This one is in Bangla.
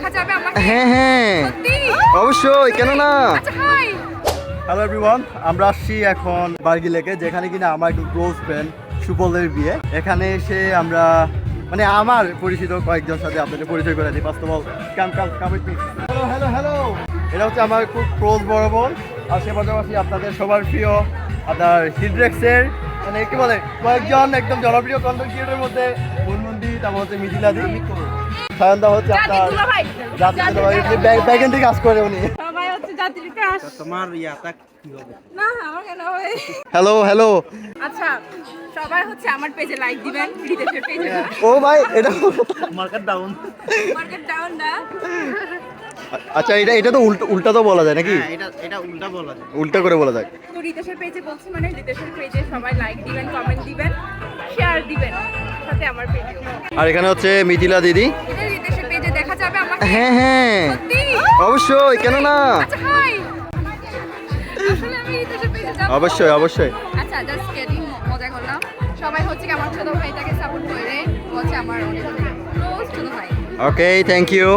দেখা যাবে আমাকে? হ্যাঁ হ্যাঁ সত্যি? অবশ্যই, কেন না। আচ্ছা হাই। হ্যালো এভরিওয়ান, আমরা আসছি এখন বার্গি লেকে, যেখানে কিনা আমার একটু ক্লোজ ফ্রেন্ড সুপলের বিয়ে। এখানে এসে আমরা মানে আমার পরিচিত কয়েকজন সাথে আপনাদের পরিচয় করে দিই। First of all come with me. Hello hello hello, এটা হচ্ছে আমার খুব ক্লোজ বড় বোন। আর সে পাশাপাশি আপনাদের সবার প্রিয় আপনার হিলড্রেক্সের মানে কি বলে কয়েকজন একদম জনপ্রিয় কন্টেন্ট ক্রিয়েটরের মধ্যে মুনমুন্দি, তারপর হচ্ছে মিথিলাদি, সায়নদা হচ্ছে আপনার ব্যাগেন্ডি কাজ করে উনি। সবাই হচ্ছে জাতির ক্রাশ। তোমার ইয়াটা কি হবে? না আমার কেন হবে? Hello hello. আচ্ছা সবাই হচ্ছে আমার পেজে লাইক দিবেন, বিদেশের পেজে না। ও ভাই, এটা মার্কেট ডাউন। মার্কেট ডাউন না। আচ্ছা, এটা তো উল্টা তো বলা যায় নাকি? হ্যাঁ, এটা উল্টা বলা যায়। উল্টা করে বলা যায়। তো রিতেশের পেজে বলছি মানে রিতেশের পেজে সবাই লাইক দিবেন, কমেন্ট দিবেন, শেয়ার দিবেন, সাথে আমার পেজেও। আর এখানে হচ্ছে মিথিলা দিদি। এটা রিতেশের পেজে দেখা যাবে আমাকে? হ্যাঁ হ্যাঁ সত্যি? অবশ্যই, কেন না। আচ্ছা হাই। আসলে আমি রিতেশের পেজে যাব। অবশ্যই অবশ্যই। আচ্ছা জাস্ট কিডিং, মজা করলাম। সবাই হচ্ছে কি আমার ছোট ভাইটাকে সাপোর্ট করে, ও হচ্ছে আমার অনেক ক্লোজ ছোট ভাই। ওকে, থ্যাংক ইউ।